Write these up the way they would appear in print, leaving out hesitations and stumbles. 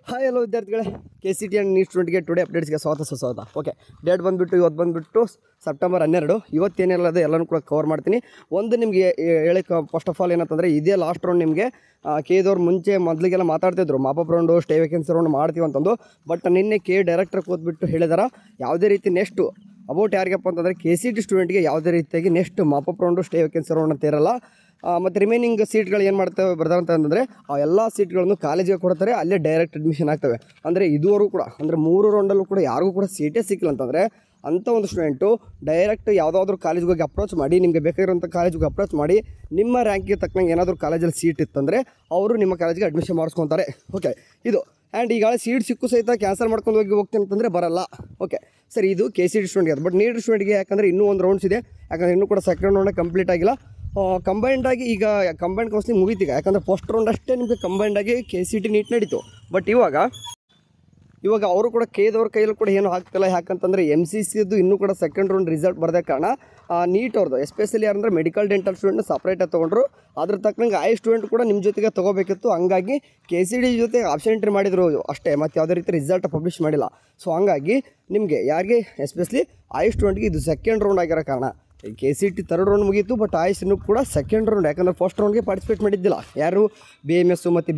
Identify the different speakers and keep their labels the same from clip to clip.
Speaker 1: Hi hello ವಿದ್ಯಾರ್ಥಿಗಳೇ, KCET and neat ಸ್ಟೂಡೆಂಟ್ಗೆ today ಅಪ್ಡೇಟ್ಸ್ಗೆ ಸ್ವಾಗತ. Okay, date ಬಂದುಬಿಟ್ಟು ಇವತ್ತು ಬಂದುಬಿಟ್ಟು ಸೆಪ್ಟೆಂಬರ್ 12. ಇವತ್ತೇನಿಲ್ಲ ಅದು ಎಲ್ಲನೂ ಕೂಡ ಕವರ್ ಮಾಡ್ತೀನಿ. ಒಂದು ನಿಮಗೆ ಹೇಳಕ್ಕೆ ಫಸ್ಟ್ ಆಫ್ ಆಲ್ ಏನಂತಂದರೆ, ಇದೇ ಲಾಸ್ಟ್ ರೌಂಡ್ ನಿಮಗೆ ಕೆದವ್ರು ಮೊದಲಿಗೆಲ್ಲ ಮಾತಾಡ್ತಿದ್ರು mop up round stray vacancy round ಮಾಡ್ತೀವಿ ಅಂತಂದು. ಬಟ್ ನಿನ್ನೆ ಡೈರೆಕ್ಟರ್ ಕೂತ್ಬಿಟ್ಟು ಹೇಳಿದಾರೆ ಯಾವುದೇ ರೀತಿ ನೆಕ್ಸ್ಟು ಅಬೌಟ್ ಯಾರಿಗಪ್ಪ ಅಂತಂದರೆ KCET ಸ್ಟೂಡೆಂಟ್ಗೆ ಯಾವುದೇ ರೀತಿಯಾಗಿ next mop-up round stray vacancy round ಅಂತ ಇರಲ್ಲ. ಮತ್ತು ರಿಮೈನಿಂಗ್ ಸೀಟ್ಗಳು ಏನು ಮಾಡ್ತವೆ ಬರ್ತಾರೆ ಅಂತಂದರೆ, ಆ ಎಲ್ಲ ಸೀಟ್ಗಳನ್ನು ಕಾಲೇಜಿಗೆ ಕೊಡ್ತಾರೆ, ಅಲ್ಲೇ ಡೈರೆಕ್ಟ್ ಅಡ್ಮಿಷನ್ ಆಗ್ತವೆ. ಅಂದರೆ ಇದುವರೆಗೂ ಕೂಡ ಅಂದರೆ 3 ರೌಂಡಲ್ಲೂ ಕೂಡ ಯಾರಿಗೂ ಕೂಡ ಸೀಟೇ ಸಿಕ್ಕಿಲ್ಲ ಅಂತಂದರೆ, ಅಂಥ ಒಂದು ಸ್ಟೂಡೆಂಟು ಡೈರೆಕ್ಟ್ ಯಾವುದಾದ್ರೂ ಕಾಲೇಜಿಗೆ ಹೋಗಿ ಅಪ್ರೋಚ್ ಮಾಡಿ, ನಿಮಗೆ ಬೇಕಾಗಿರೋಂಥ ಕಾಲೇಜಿಗೆ ಅಪ್ರೋಚ್ ಮಾಡಿ, ನಿಮ್ಮ ರ್ಯಾಂಕಿಗೆ ತಕ್ಕಂಗೆ ಏನಾದರೂ ಕಾಲೇಜಲ್ಲಿ ಸೀಟ್ ಇತ್ತಂದರೆ ಅವರು ನಿಮ್ಮ ಕಾಲೇಜಿಗೆ ಅಡ್ಮಿಷನ್ ಮಾಡಿಸ್ಕೊತಾರೆ. ಓಕೆ, ಇದು ಆ್ಯಂಡ್ ಈಗಾಗಲೇ ಸೀಟ್ ಸಿಕ್ಕು ಸಹಿತ ಕ್ಯಾನ್ಸಲ್ ಮಾಡ್ಕೊಂಡು ಹೋಗ್ತೀನಿ ಅಂತಂದರೆ ಬರಲ್ಲ. ಓಕೆ ಸರ್, ಇದು KCET ಸ್ಟೂಡೆಂಟ್ಗೆ. ಬಟ್ ನೀಟ್ ಸ್ಟೂಡೆಂಟ್ಗೆ ಯಾಕಂದರೆ ಇನ್ನೂ ಒಂದು ರೌಂಡ್ಸ್ ಇದೆ, ಯಾಕಂದರೆ ಇನ್ನೂ ಕೂಡ ಸೆಕೆಂಡ್ ರೌಂಡ್ ಕಂಪ್ಲೀಟ್ ಆಗಿಲ್ಲ. ಕಂಬೈಂಡಾಗಿ ಈಗ ಕಂಬೈಂಡ್ ಕೌನ್ಸಿಲಿಂಗ್ ಮುಗೀತೀಗ, ಯಾಕಂದರೆ ಫಸ್ಟ್ ರೌಂಡ್ ಅಷ್ಟೇ ನಿಮಗೆ ಕಂಬೈಂಡಾಗಿ KCET ನೀಟ್ ನಡೀತು. ಬಟ್ ಇವಾಗ ಅವರು ಕೂಡ ಕೇದವ್ರ ಕೈಯಲ್ಲೂ ಕೂಡ ಏನು ಆಗ್ತಿಲ್ಲ. ಯಾಕಂತಂದರೆ MCCದು ಇನ್ನೂ ಕೂಡ ಸೆಕೆಂಡ್ ರೌಂಡ್ ರಿಸಲ್ಟ್ ಬರದೇ ಕಾರಣ ನೀಟ್ ಅವ್ರದ್ದು ಎಸ್ಪೆಷಲಿ ಯಾರಂದರೆ ಮೆಡಿಕಲ್ ಡೆಂಟಲ್ ಸ್ಟೂಡೆಂಟ್ನ ಸಪ್ರೇಟಾಗಿ ತೊಗೊಂಡ್ರು. ಅದ್ರ ತಕ್ಕಂಗೆ ಐ ಸ್ಟೂಡೆಂಟ್ ಕೂಡ ನಿಮ್ಮ ಜೊತೆಗೆ ತೊಗೋಬೇಕಿತ್ತು. ಹಂಗಾಗಿ KCET ಜೊತೆ ಆಪ್ಷನ್ ಎಂಟ್ರಿ ಮಾಡಿದ್ರು ಅಷ್ಟೇ, ಮತ್ತು ಯಾವುದೇ ರೀತಿ ರಿಸಲ್ಟ್ ಪಬ್ಲಿಷ್ ಮಾಡಿಲ್ಲ. ಸೊ ಹಂಗಾಗಿ ನಿಮಗೆ ಯಾರಿಗೆ ಎಸ್ಪೆಷಲಿ ಐ ಸ್ಟೂಡೆಂಟ್ಗೆ ಇದು ಸೆಕೆಂಡ್ ರೌಂಡ್ ಆಗಿರೋ ಕಾರಣ KCET ಥರ್ಡ್ ರೌಂಡ್ ಮುಗೀತು. ಬಟ್ ಆಯ್ಸಿನೂ ಕೂಡ ಸೆಕೆಂಡ್ ರೌಂಡ್, ಯಾಕಂದರೆ ಫಸ್ಟ್ ರೌಂಡ್ಗೆ ಪಾರ್ಟಿಸಿಪೇಟ್ ಮಾಡಿದ್ದಿಲ್ಲ ಯಾರು BMS ಮತ್ತು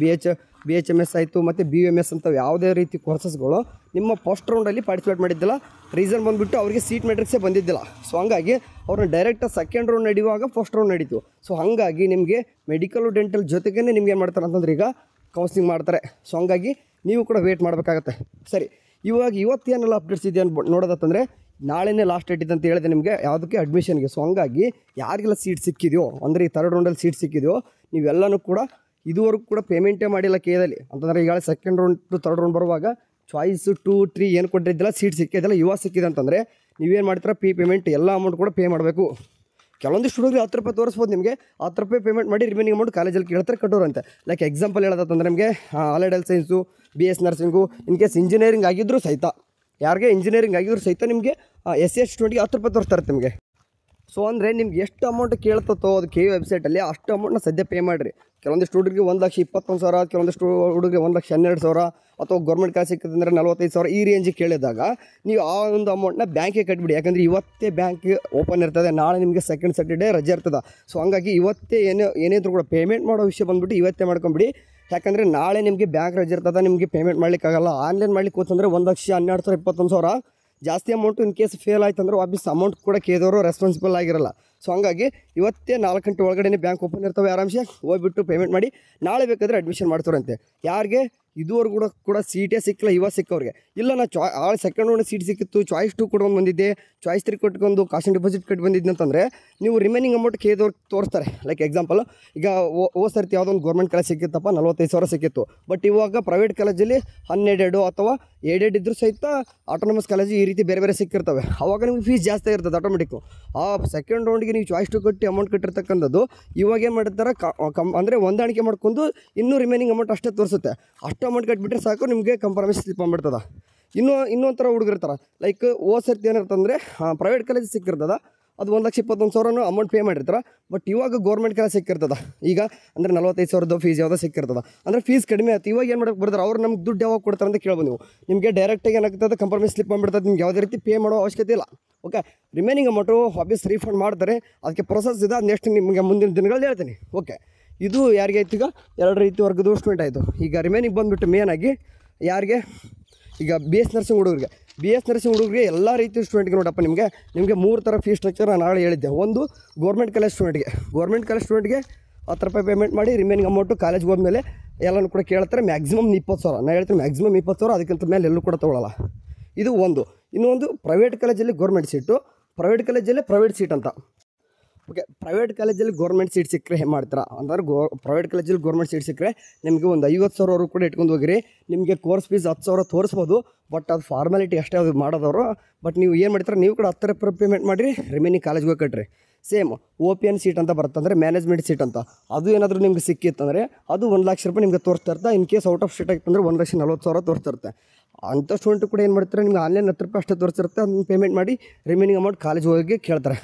Speaker 1: BHMS ಆಯಿತು ಮತ್ತು BUMS ಅಂತ ಯಾವುದೇ ರೀತಿ ಕೋರ್ಸಸ್ಗಳು ನಿಮ್ಮ ಫಸ್ಟ್ ರೌಂಡಲ್ಲಿ ಪಾರ್ಟಿಸಿಪೇಟ್ ಮಾಡಿದ್ದಿಲ್ಲ. ರೀಸನ್ ಬಂದುಬಿಟ್ಟು ಅವರಿಗೆ ಸೀಟ್ ಮೆಟ್ರಿಕ್ಸೇ ಬಂದಿದ್ದಿಲ್ಲ. ಸೊ ಹಂಗಾಗಿ ಅವ್ರನ್ನ ಡೈರೆಕ್ಟಾಗಿ ಸೆಕೆಂಡ್ ರೌಂಡ್ ನಡೆಯುವಾಗ ಫಸ್ಟ್ ರೌಂಡ್ ನಡೀತು. ಸೊ ಹಾಗಾಗಿ ನಿಮಗೆ ಮೆಡಿಕಲ್ ಡೆಂಟಲ್ ಜೊತೆಗೇ ನಿಮ್ಗೆ ಏನು ಮಾಡ್ತಾರೆ ಅಂತಂದ್ರೆ ಈಗ ಕೌನ್ಸಿಲಿಂಗ್ ಮಾಡ್ತಾರೆ. ಸೊ ಹಂಗಾಗಿ ನೀವು ಕೂಡ ವೇಟ್ ಮಾಡಬೇಕಾಗತ್ತೆ. ಸರಿ, ಇವತ್ತೇನೆಲ್ಲ ಅಪ್ಡೇಟ್ಸ್ ಇದೆ ನೋಡೋದಂತಂದರೆ, ನಾಳೆನೇ ಲಾಸ್ಟ್ ಡೇಟ್ ಇದೆ ಅಂತ ಹೇಳಿದೆ ನಿಮಗೆ ಯಾವುದಕ್ಕೆ ಅಡ್ಮಿಷನ್ಗೆ. ಸೊ ಹಂಗಾಗಿ ಯಾರಿಗೆಲ್ಲ ಸೀಟ್ ಸಿಕ್ಕಿದೆಯೋ, ಅಂದರೆ ಈ ಥರ್ಡ್ ರೌಂಡಲ್ಲಿ ಸೀಟ್ ಸಿಕ್ಕಿದೆಯೋ ನೀವೆಲ್ಲನೂ ಕೂಡ ಇದುವರೆಗೂ ಕೂಡ ಪೇಮೆಂಟೇ ಮಾಡಿಲ್ಲ ಕೇದಲ್ಲಿ ಅಂತಂದರೆ, ಈಗಾಗಲೇ second round two third round ಬರುವಾಗ ಚಾಯ್ಸ್ 2, 3 ಏನು ಕೊಟ್ಟಿದ್ದಿಲ್ಲ, ಸೀಟ್ ಸಿಕ್ಕಿದ್ದೆಲ್ಲ ಇವಾಗ ಸಿಕ್ಕಿದೆ ಅಂತಂದರೆ ನೀವೇನು ಮಾಡ್ತೀರಾ, ಪೇಮೆಂಟ್ ಎಲ್ಲ ಅಮೌಂಟ್ ಕೂಡ ಪೇ ಮಾಡಬೇಕು. ಕೆಲವೊಂದಿಷ್ಟು ಹುಡುಗರು 10 ರೂಪಾಯಿ ತೋರಿಸ್ಬೋದು, ನಿಮಗೆ 10 ರೂಪಾಯಿ ಪೇಮೆಂಟ್ ಮಾಡಿ ರಿಮೈನಿಂಗ್ ಅಮೌಂಟ್ ಕಾಲೇಜಲ್ಲಿ ಕೇಳ್ತಾರೆ ಕಟ್ಟೋರಂತೆ. ಲೈಕ್ ಎಕ್ಸಾಂಪಲ್ ಹೇಳೋದಂತಂದರೆ ನಿಮಗೆ allied health science, BS nursing, in case engineering ಆಗಿದ್ದರೂ ಸಹಿತ, ಯಾರಿಗೆ ಇಂಜಿನಿಯರಿಂಗ್ ಆಗಿದ್ರು ಸಹಿತ ನಿಮಗೆ SC ಸ್ಟೂಡೆಂಟ್ಗೆ 10 ರೂಪಾಯಿ ತೋರಿಸ್ತಾರೆ ನಿಮಗೆ. ಸೊ ಅಂದರೆ ನಿಮ್ಗೆ ಎಷ್ಟು ಅಮೌಂಟ್ ಕೇಳ್ತೋ ಅದು KU ವೆಬ್ಸೈಟಲ್ಲಿ ಅಷ್ಟು ಅಮೌಂಟ್ನ ಸದ್ಯ ಪೇ ಮಾಡಿರಿ. ಕೆಲವೊಂದಿಷ್ಟು ಹುಡುಗರಿಗೆ 1,21,000, ಕೆಲವೊಂದಿಷ್ಟು ಹುಡುಗರಿಗೆ 1,12,000, ಅಥವಾ ಗೌರ್ಮೆಂಟ್ ಕಾಲೇಜ್ ಸಿಕ್ಕಿದ್ರೆ 45,000 ಈ ರೇಂಜಿಗೆ ಕೇಳಿದಾಗ ನೀವು ಆ ಒಂದು ಅಮೌಂಟ್ನ ಬ್ಯಾಂಕಿಗೆ ಕಟ್ಬಿಡಿ. ಯಾಕಂದರೆ ಇವತ್ತೇ ಬ್ಯಾಂಕ್ ಓಪನ್ ಇರ್ತದೆ, ನಾಳೆ ನಿಮಗೆ ಸೆಕೆಂಡ್ ಸ್ಯಾಟರ್ಡೇ ರಜೆ ಇರ್ತದೆ. ಸೊ ಹಂಗಾಗಿ ಇವತ್ತೇ ಏನಿದ್ರು ಕೂಡ ಪೇಮೆಂಟ್ ಮಾಡೋ ವಿಷಯ ಬಂದುಬಿಟ್ಟು ಇವತ್ತೇ ಮಾಡ್ಕೊಂಬಿಡಿ. ಯಾಕಂದರೆ ನಾಳೆ ನಿಮಗೆ ಬ್ಯಾಂಕ್ ರಜೆ ಇರ್ತದೆ, ನಿಮಗೆ ಪೇಮೆಂಟ್ ಮಾಡಲಿಕ್ಕಾಗಲ್ಲ. ಆನ್ಲೈನ್ ಮಾಡ್ಲಿಕ್ಕೆ ಹೋತಂದರೆ 1,12,000, 21,000 ಜಾಸ್ತಿ ಅಮೌಂಟು. ಇನ್ ಕೇಸ್ ಫೇಲ್ ಆಯ್ತು ಅಂದರೆ ವಾಪಸ್ ಅಮೌಂಟ್ ಕೂಡ ಕೇದವರು ರೆಸ್ಪಾನ್ಸಿಬಲ್ ಆಗಿರಲ್ಲ. ಸೊ ಹಂಗಾಗಿ ಇವತ್ತೇ 4 ಗಂಟೆ ಒಳಗಡೆ ಬ್ಯಾಂಕ್ ಓಪನ್ ಇರ್ತವೆ, ಆರಾಮ್ಸೆ ಹೋಗ್ಬಿಟ್ಟು ಪೇಮೆಂಟ್ ಮಾಡಿ ನಾಳೆ ಬೇಕಾದರೆ ಅಡ್ಮಿಷನ್ ಮಾಡ್ತಾರಂತೆ. ಯಾರಿಗೆ ಇದುವರೆಗೂ ಕೂಡ ಸೀಟೇ ಸಿಕ್ಕಿಲ್ಲ, ಇವಾಗ ಸಿಕ್ಕವ್ರಿಗೆ ಇಲ್ಲ. ನಾ ಸೆಕೆಂಡ್ ರೌಂಡ್ ಸೀಟ್ ಸಿಕ್ಕಿತ್ತು, ಚಾಯ್ಸ್ 2 ಕೊಟ್ಕೊಂಡು ಬಂದಿದ್ದೆ, ಚಾಯ್ಸ್ 3 ಕೊಟ್ಕೊಂಡು ಕಾಸ್ಟ್ ಡಿಪಾಸಿಟ್ ಕಟ್ಟಿ ಬಂದಿದ್ದೆ ಅಂತಂದರೆ ನೀವು ರಿಮೈನಿಂಗ್ ಅಮೌಂಟ್ ಕೇದವ್ರು ತೋರಿಸ್ತಾರೆ. ಲೈಕ್ ಎಕ್ಸಾಂಪಲ್, ಈಗ ಸರ್ತಿ ಯಾವುದೋ ಒಂದು ಗೌರ್ಮೆಂಟ್ ಕಾಲೇಜ್ ಸಿಕ್ಕಿತ್ತಪ್ಪ, 45,000 ಸಿಕ್ಕಿತ್ತು. ಬಟ್ ಇವಾಗ ಪ್ರೈವೇಟ್ ಕಾಲೇಜಲ್ಲಿ 12 ಅಥವಾ 8 ಇದ್ದರೂ ಸಹಿತ ಆಟೋನಮಸ್ ಕಾಲೇಜು ಈ ರೀತಿ ಬೇರೆ ಬೇರೆ ಸಿಕ್ಕಿರ್ತವೆ. ಆವಾಗ ನಿಮ್ಗೆ ಫೀಸ್ ಜಾಸ್ತಿ ಇರ್ತದೆ ಆಟೋಮೆಟಿಕ್ಕು. ಆ ಸೆಕೆಂಡ್ ರೌಂಡ್ಗೆ ನೀವು ಚಾಯ್ಸ್ 2 ಕಟ್ಟಿ ಅಮೌಂಟ್ ಕಟ್ಟಿರ್ತಕ್ಕಂಥದ್ದು ಇವಾಗ ಏನು ಮಾಡ್ತಾರೆ, ಅಂದರೆ ಹೊಂದಾಣಿಕೆ ಮಾಡ್ಕೊಂಡು ಇನ್ನೂ ರಿಮೈನಿಂಗ್ ಅಮೌಂಟ್ ಅಷ್ಟೇ ತೋರಿಸುತ್ತೆ. ಅಷ್ಟು ಅಮೌಂಟ್ ಕಟ್ಟಿಬಿಟ್ರೆ ಸಾಕು, ನಿಮಗೆ ಕಂಪ್ರಮೈಸ್ ಸ್ಲಿಪ್ ಅಂದ್ಬಿಡ್ತದೆ. ಇನ್ನೊಂಥರ ಹುಡುಗಿರ್ತಾರೆ, ಲೈಕ್ ಸರ್ತಿ ಏನಿರ್ತಂದರೆ ಪ್ರೈವೇಟ್ ಕಾಲೇಜ್ ಸಿಕ್ಕಿರ್ತದೆ, ಅದು 1,21,000 ಅಮೌಂಟ್ ಪೇ ಮಾಡಿರ್ತಾರೆ. ಬಟ್ ಇವಾಗ ಗೌರ್ಮೆಂಟ್ ಕಾಲೇಜ್ ಸಿಕ್ಕಿರ್ತದೆ, ಈಗ ಅಂದರೆ 45,000 ಫೀಸ್ ಯಾವುದೋ ಸಿಕ್ಕಿರ್ತದೆ, ಅಂದರೆ ಫೀಸ್ ಕಡಿಮೆ ಆಯ್ತು. ಇವಾಗ ಏನು ಮಾಡೋಕ್ಕೆ ಬರ್ತಾರೆ, ಅವ್ರು ನಮ್ಗೆ ದುಡ್ಡು ಯಾವಾಗ ಕೊಡ್ತಾರೆ ಅಂತ ಕೇಳ್ಬೋದು ನೀವು. ನಿಮಗೆ ಡೈರೆಕ್ಟಾಗಿ ಏನಾಗ್ತದೆ, ಕಂಪ್ರಮೈಸ್ ಸ್ಲಿಪ್ ಮಾಡಿಬಿಡ್ತದೆ, ನಿಮ್ಗೆ ಯಾವುದೇ ರೀತಿ ಪೇ ಮಾಡೋ ಅವಶ್ಯಕತೆ ಇಲ್ಲ. ಓಕೆ, ರಿಮೈನಿಂಗ್ ಅಮೌಂಟು ವಾಪಸ್ ರೀಫಂಡ್ ಮಾಡ್ತಾರೆ, ಅದಕ್ಕೆ ಪ್ರೊಸೆಸ್ ಇದೆ. ಅದು ನೆಕ್ಸ್ಟ್ ನಿಮಗೆ ಮುಂದಿನ ದಿನಗಳಲ್ಲಿ ಹೇಳ್ತೀನಿ. ಓಕೆ, ಇದು ಯಾರಿಗೆ ಆಯ್ತು, ಈಗ 2 ರೀತಿ ವರ್ಗದ ಸ್ಟೂಡೆಂಟ್ ಆಯಿತು. ಈಗ ರಿಮೈನಿಂಗ್ ಬಂದುಬಿಟ್ಟು ಮೇನಾಗಿ ಯಾರಿಗೆ, ಈಗ BS ನರ್ಸಿಂಗ್ ಹುಡುಗರಿಗೆ ಎಲ್ಲ ರೀತಿಯ ಸ್ಟೂಡೆಂಟ್ಗೆ ನೋಡಪ್ಪ, ನಿಮಗೆ 3 ಥರ ಫೀಸ್ ಸ್ಟ್ರಕ್ಚರ್ ನಾನು ನಾಳೆ ಹೇಳಿದ್ದೆ. ಒಂದು ಗೌರ್ಮೆಂಟ್ ಕಾಲೇಜ್ ಸ್ಟೂಡೆಂಟ್ಗೆ 10 ರೂಪಾಯಿ ಪೇಮೆಂಟ್ ಮಾಡಿ ರಿಮೈನಿಂಗ್ ಅಮೌಂಟು ಕಾಲೇಜ್ಗೆ ಹೋದ್ಮೇಲೆ ಎಲ್ಲನೂ ಕೂಡ ಕೇಳ್ತಾರೆ. ಮ್ಯಾಕ್ಸಿಮಮ್ 20,000, ನಾನು ಹೇಳ್ತೀನಿ ಮ್ಯಾಕ್ಸಿಮಮ್ 20,000, ಅದಕ್ಕಿಂತ ಮೇಲೆ ಎಲ್ಲೂ ಕೂಡ ತೊಗೊಳ್ಳಲ್ಲ. ಇದು ಒಂದು. ಇನ್ನೊಂದು ಪ್ರೈವೇಟ್ ಕಾಲೇಜಲ್ಲಿ ಗೌರ್ಮೆಂಟ್ ಸೀಟು, ಪ್ರೈವೇಟ್ ಕಾಲೇಜಲ್ಲಿ ಪ್ರೈವೇಟ್ ಸೀಟ್ ಅಂತ. ಓಕೆ, ಪ್ರೈವೇಟ್ ಕಾಲೇಜಲ್ಲಿ ಗೌರ್ಮೆಂಟ್ ಸೀಟ್ ಸಿಕ್ಕರೆ ಏನು ಮಾಡ್ತೀರಾ ಅಂದ್ರೆ, ಪ್ರೈವೇಟ್ ಕಾಲೇಜಲ್ಲಿ ಗೌರ್ಮೆಂಟ್ ಸೀಟ್ ಸಿಕ್ಕರೆ ನಿಮಗೆ ಒಂದು 50,000 ಕೂಡ ಇಟ್ಕೊಂಡು ಹೋಗಿರಿ. ನಿಮಗೆ ಕೋರ್ಸ್ ಫೀಸ್ 10,000 ತೋರಿಸ್ಬೋದು, ಬಟ್ ಅದು ಫಾರ್ಮಾಲಿಟಿ ಅಷ್ಟೇ ಅದು ಮಾಡೋದವರು. ಬಟ್ ನೀವು ಏನು ಮಾಡ್ತೀರಾ, ನೀವು ಕೂಡ 10 ರೂಪಾಯಿ ಪೇಮೆಂಟ್ ಮಾಡಿರಿ, ರಿಮೈನಿಂಗ್ ಕಾಲೇಜ್ಗೆ ಹೋಗಿ ಕಟ್ಟ್ರಿ. ಸೇಮ್ OPN ಸೀಟ್ ಅಂತ ಬರುತ್ತೆ, ಅಂದರೆ ಮ್ಯಾನೇಜ್ಮೆಂಟ್ ಸೀಟ್ ಅಂತ. ಅದು ಏನಾದರೂ ನಿಮ್ಗೆ ಸಿಕ್ಕಿತ್ತಂದರೆ ಅದು 1,00,000 ರೂಪಾಯಿ ನಿಮಗೆ ತೋರಿಸ್ತಾ ಇರ್ತಾ. In case out of state ಆಗಿತ್ತಂದರೆ 1,40,000 ತೋರಿಸ್ತಾ ಇರುತ್ತೆ. ಅಂಥ ಸ್ಟೂಡೆಂಟು ಕೂಡ ಏನು ಮಾಡ್ತಾರೆ, ನಿಮ್ಗೆ ಆನ್ಲೈನ್ 10 ರೂಪಾಯಿ ಅಷ್ಟೇ ತೋರಿಸಿರುತ್ತೆ, ಅದನ್ನು ಪೇಮೆಂಟ್ ಮಾಡಿ ರಿಮೈನಿಂಗ್ ಅಮೌಂಟ್ ಕಾಲೇಜ್ ಹೋಗಿ ಕೇಳ್ತಾರೆ.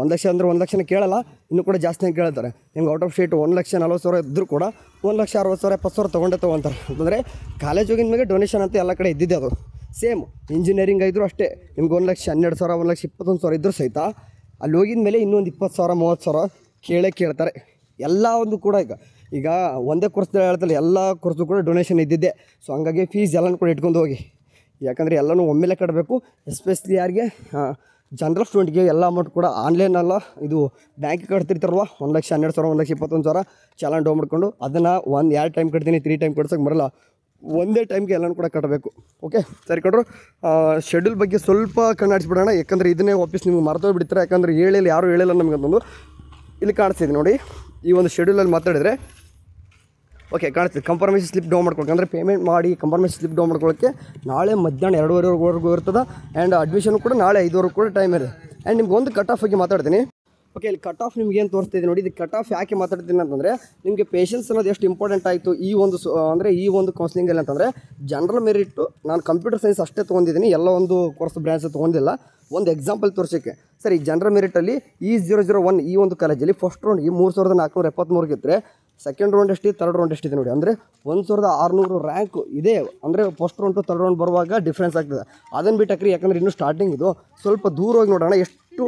Speaker 1: 1 ಲಕ್ಷ ಅಂದರೆ 1 ಲಕ್ಷನ ಕೇಳಲ್ಲ, ಇನ್ನೂ ಕೂಡ ಜಾಸ್ತಿ ಕೇಳ್ತಾರೆ. ನಿಮ್ಗೆ ಔಟ್ ಆಫ್ ಸ್ಟೇಟ್ 1,40,000 ಇದ್ದರೂ ಕೂಡ 1,60,000 70,000 ತೊಗೊಂತಾರೆ. ಅಂತಂದರೆ ಕಾಲೇಜ್ ಹೋಗಿದ ಮೇಲೆ ಡೊನೇಷನ್ ಅಂತ ಎಲ್ಲ ಕಡೆ ಇದ್ದಿದ್ದೆ. ಅದು ಸೇಮ್ ಇಂಜಿನಿಯರಿಂಗ್ ಇದ್ದರೂ ಅಷ್ಟೇ, ನಿಮ್ಗೆ 1,12,000 1,21,000 ಇದ್ದರೂ ಸಹಿತ ಅಲ್ಲಿ ಹೋಗಿದ ಮೇಲೆ ಇನ್ನೊಂದು 20,000 30,000 ಕೇಳ್ತಾರೆ. ಎಲ್ಲ ಒಂದು ಕೂಡ ಈಗ ಒಂದೇ ಕೋರ್ಸ್ದಲ್ಲಿ ಹೇಳ್ತಾರೆ, ಎಲ್ಲ ಕೋರ್ಸು ಕೂಡ ಡೊನೇಷನ್ ಇದ್ದಿದ್ದೆ. ಸೊ ಹಂಗಾಗಿ ಫೀಸ್ ಎಲ್ಲನೂ ಕೂಡ ಇಟ್ಕೊಂಡು ಹೋಗಿ, ಯಾಕಂದರೆ ಎಲ್ಲನೂ ಒಮ್ಮೆಲೆ ಕಟ್ಟಬೇಕು. ಎಸ್ಪೆಷಲಿ ಯಾರಿಗೆ ಜನರಲ್ ಸ್ಟೂಡೆಂಟ್ಗೆ ಎಲ್ಲ ಅಮೌಂಟ್ ಕೂಡ ಆನ್ಲೈನಲ್ಲ, ಇದು ಬ್ಯಾಂಕಿಗೆ ಕಟ್ತಿರ್ತಾರಲ್ವ 1,12,000 1,21,000 ಚಾಲಾನ್ ಡೌ ಮಾಡ್ಕೊಂಡು ಅದನ್ನು 1-2 ಟೈಮ್ ಕಟ್ತೀನಿ 3 ಟೈಮ್ ಕಟ್ಸೋಕೆ ಬರೋಲ್ಲ, ಒಂದೇ ಟೈಮ್ಗೆ ಎಲ್ಲನೂ ಕೂಡ ಕಟ್ಟಬೇಕು. ಓಕೆ ಸರಿ ಕಣ್ರು, ಶೆಡ್ಯೂಲ್ ಬಗ್ಗೆ ಸ್ವಲ್ಪ ಕಣ್ಣಾಡಿಸ್ಬಿಡೋಣ, ಯಾಕಂದರೆ ಇದನ್ನೇ ವಾಪಸ್ ನಿಮ್ಗೆ ಮರ್ತೋಗ್ಬಿಡ್ತಾರೆ. ಯಾಕಂದರೆ ಯಾರೂ ಹೇಳಿಲ್ಲ ನಮಗೆ ಅಂತಂದು. ಇಲ್ಲಿ ಕಾಣಿಸ್ತಿದೆ ನೋಡಿ, ಈ ಒಂದು ಶೆಡ್ಯೂಲಲ್ಲಿ ಮಾತಾಡಿದರೆ ಓಕೆ ಕಾಣಿಸ್ತಿದೆ. ಕಂಫರ್ಮೇಷನ್ ಸ್ಲಿಪ್ ಡೌನ್ ಮಾಡ್ಕೊಳಕ್ಕೆ ಅಂದರೆ ಪೇಮೆಂಟ್ ಮಾಡಿ ಕಂಫರ್ಮೇಷನ್ ಸ್ಲಿಪ್ ಡೌನ್ ಮಾಡ್ಕೊಳ್ಳೋಕ್ಕೆ ನಾಳೆ ಮಧ್ಯಾಹ್ನ 2:30ವರೆಗೂ ಇರ್ತದೆ. ಆ್ಯಂಡ್ ಅಡ್ಮಿಷನ್ ಕೂಡ ನಾಳೆ 5:00 ಕೂಡ ಟೈಮ್ ಇದೆ. ಆ್ಯಂಡ್ ನಿಮ್ಗೆ ಒಂದು ಕಟ್ ಆಫ್ ಬಗ್ಗೆ ಮಾತಾಡ್ತೀನಿ. ಓಕೆ, ಇಲ್ಲಿ ಕಟ್ ಆಫ್ ನಿಮ್ಗೆ ಏನು ತೋರಿಸ್ತಿದೆ ನೋಡಿ. ಇದು ಕಟ್ ಆಫ್ ಯಾಕೆ ಮಾತಾಡ್ತೀನಿ ಅಂತಂದರೆ, ನಿಮಗೆ ಪೇಷನ್ಸ್ ಅನ್ನೋದು ಎಷ್ಟು ಇಂಪಾರ್ಟೆಂಟ್ ಆಯಿತು ಈ ಒಂದು ಈ ಒಂದು ಕೌನ್ಸಿಲಿಂಗಲ್ಲಿ ಅಂತಂದರೆ, ಜನರಲ್ ಮೆರಿಟು ನಾನು ಕಂಪ್ಯೂಟರ್ ಸೈನ್ಸ್ ಅಷ್ಟೇ ತೊಗೊಂಡಿದ್ದೀನಿ, ಎಲ್ಲ ಒಂದು ಕೋರ್ಸ್ ಬ್ರಾಂಚ್ ತೊಗೊಂಡಿಲ್ಲ. ಒಂದು ಎಕ್ಸಾಂಪಲ್ ತೋರಿಸೋಕ್ಕೆ ಸರ್, ಈ ಜನರಲ್ ಮೆರಿಟಲ್ಲಿ E001 ಈ ಒಂದು ಕಾಲೇಜಲ್ಲಿ ಫಸ್ಟ್ ರೌಂಡ್ಗೆ 3,473 ಇದ್ದರೆ, ಸೆಕೆಂಡ್ ರೌಂಡ್ ಎಷ್ಟಿದೆ, ಥರ್ಡ್ ರೌಂಡ್ ಎಷ್ಟಿದೆ ನೋಡಿ. ಅಂದರೆ 1,600 ರ್ಯಾಂಕು ಇದೆ. ಅಂದರೆ first round two third round ಬರುವಾಗ ಡಿಫ್ರೆನ್ಸ್ ಆಗ್ತದೆ. ಅದನ್ನು ಬಿಟ್ಟಾಕ್ರಿ, ಯಾಕಂದರೆ ಇನ್ನೂ ಸ್ಟಾರ್ಟಿಂಗ್ ಇದು. ಸ್ವಲ್ಪ ದೂರ ಹೋಗಿ ನೋಡೋಣ ಎಷ್ಟು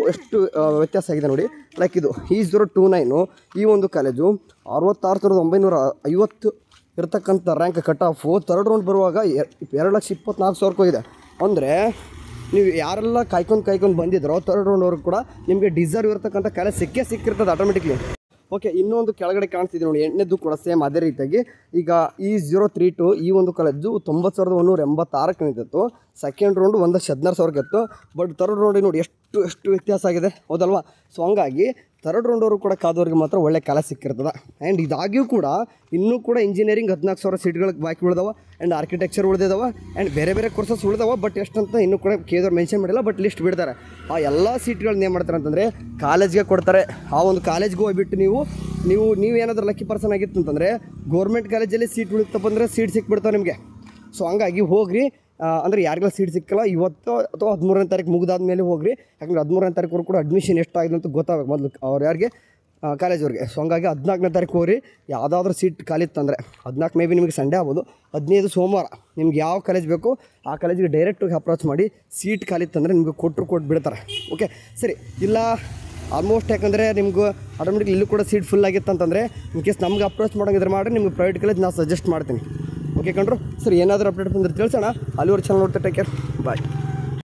Speaker 1: ವ್ಯತ್ಯಾಸ ಆಗಿದೆ ನೋಡಿ. ಲೈಕ್ ಇದು E029 ಈ ಒಂದು ಕಾಲೇಜು 66,950 ಇರತಕ್ಕಂಥ rank cut off third round ಬರುವಾಗ 2,24,000 ಇದೆ. ಅಂದರೆ ನೀವು ಯಾರೆಲ್ಲ ಕಾಯ್ಕೊಂಡು ಬಂದಿದ್ರೋ ಥರ್ಡ್ ರೌಂಡ್ವರೆಗೂ ಕೂಡ ನಿಮಗೆ ಡಿಸರ್ವ್ ಇರತಕ್ಕಂಥ ಕಾಲೇಜ್ ಸಿಕ್ಕಿರ್ತದೆ ಆಟೋಮೆಟಿಕ್ಲಿ. ಓಕೆ, ಇನ್ನೊಂದು ಕೆಳಗಡೆ ಕಾಣಿಸ್ತಿದೆ ನೋಡಿ, 8ನೇದು ಕೂಡ ಸೇಮ್ ಅದೇ ರೀತಿಯಾಗಿ. ಈಗ E032 ಈ ಒಂದು ಕಾಲೇಜು 90,186 ನಿಂತಿತ್ತು. ಸೆಕೆಂಡ್ ರೌಂಡು 1,16,000 ಇತ್ತು. ಬಟ್ ಥರ್ಡ್ ರೌಂಡಿಗೆ ನೋಡಿ ಎಷ್ಟು ವ್ಯತ್ಯಾಸ ಆಗಿದೆ, ಹೌದಲ್ವಾ? ಸೊ ಹಂಗಾಗಿ ಥರ್ಡ್ ರೌಂಡವರು ಕೂಡ ಕಾದವ್ರಿಗೆ ಮಾತ್ರ ಒಳ್ಳೆ ಕಾಲೇಜ್ ಸಿಕ್ಕಿರ್ತದೆ. ಆ್ಯಂಡ್ ಇದಾಗಿಯೂ ಕೂಡ ಇನ್ನೂ ಕೂಡ ಇಂಜಿನಿಯರಿಂಗ್ 14,000 ಸೀಟ್ಗಳಿಗೆ ಬಾಕಿ ಉಳಿದಾವೆ. ಆ್ಯಂಡ್ ಆರ್ಕಿಟೆಕ್ಚರ್ ಉಳಿದಿದ್ದಾವೆ. ಆ್ಯಂಡ್ ಬೇರೆ ಕೋರ್ಸಸ್ ಉಳಿದಾವೆ. ಬಟ್ ಎಷ್ಟಂತ ಇನ್ನೂ ಕೂಡ ಕೇದವ್ರು ಮೆನ್ಷನ್ ಮಾಡಿಲ್ಲ. ಬಟ್ ಲಿಸ್ಟ್ ಬಿಡ್ತಾರೆ. ಆ ಎಲ್ಲ ಸೀಟ್ಗಳನ್ನ ಏನು ಮಾಡ್ತಾರೆ ಅಂತಂದರೆ ಕಾಲೇಜ್ಗೆ ಕೊಡ್ತಾರೆ. ಆ ಒಂದು ಕಾಲೇಜ್ಗೆ ಹೋಗ್ಬಿಟ್ಟು ನೀವೇನಾದರೂ ಲಕ್ಕಿ ಪರ್ಸನ್ ಆಗಿತ್ತು ಅಂತಂದರೆ ಗೌರ್ಮೆಂಟ್ ಕಾಲೇಜಲ್ಲಿ ಸೀಟ್ ಉಳಿತಪ್ಪ ಅಂದರೆ ಸೀಟ್ ಸಿಕ್ಬಿಡ್ತಾವೆ ನಿಮಗೆ. ಸೊ ಹಂಗಾಗಿ ಹೋಗ್ರಿ. ಅಂದರೆ ಯಾರಿಗೆಲ್ಲ ಸೀಟ್ ಸಿಕ್ಕಲ್ಲ ಇವತ್ತು ಅಥವಾ 13ನೇ ತಾರೀಕು ಮುಗಿದಾದ ಮೇಲೆ ಹೋಗ್ರಿ. ಯಾಕಂದರೆ 13ನೇ ತಾರೀಕು ಕೂಡ ಅಡ್ಮಿಷನ್ ಎಷ್ಟಾಗಿದೆ ಅಂತ ಗೊತ್ತಾಗಬೇಕು ಮೊದಲು ಅವ್ರು ಯಾರಿಗೆ ಕಾಲೇಜವ್ರಿಗೆ. ಸೊ ಹಂಗಾಗಿ 14ನೇ ತಾರೀಕು ಹೋಗ್ರಿ. ಯಾವುದಾದ್ರೂ ಸೀಟ್ ಖಾಲಿ ಇತ್ತಂದರೆ 14 ಮೇ ಬಿ ನಿಮಗೆ ಸಂಡೇ ಆಗ್ಬೋದು, 15 ಸೋಮವಾರ ನಿಮ್ಗೆ ಯಾವ ಕಾಲೇಜ್ ಬೇಕು ಆ ಕಾಲೇಜಿಗೆ ಡೈರೆಕ್ಟಾಗಿ ಅಪ್ರೋಚ್ ಮಾಡಿ ಸೀಟ್ ಖಾಲಿ ಇತ್ತಂದರೆ ನಿಮಗೆ ಕೊಟ್ಟು ಬಿಡ್ತಾರೆ. ಓಕೆ ಸರಿ, ಇಲ್ಲ ಆಲ್ಮೋಸ್ಟ್ ಯಾಕಂದರೆ ನಿಮ್ಗೆ ಆಟೋಮೆಟಿಕ್ ಇಲ್ಲೂ ಕೂಡ ಸೀಟ್ ಫುಲ್ ಆಗಿತ್ತು ಅಂತಂದರೆ ಇನ್ ಕೇಸ್ ನಮ್ಗೆ ಅಪ್ರೋಚ್ ಮಾಡೋಂಗಿದ್ರೆ ಮಾಡಿ ನಿಮ್ಗೆ ಪ್ರೈವೇಟ್ ಕಾಲೇಜ್ ನಾನು ಸಜೆಸ್ಟ್ ಮಾಡ್ತೀನಿ. ಓಕೆ ಕಣ್ರು, ಸರಿ ಏನಾದರೂ ಅಪ್ಡೇಟ್ ಬಂದರೆ ತಿಳಿಸೋಣ. ಅಲ್ಲಿವರೆಗೆ ಚಾನಲ್ ನೋಡ್ತಾ ಟೇಕ್ ಕೇರ್, ಬಾಯ್.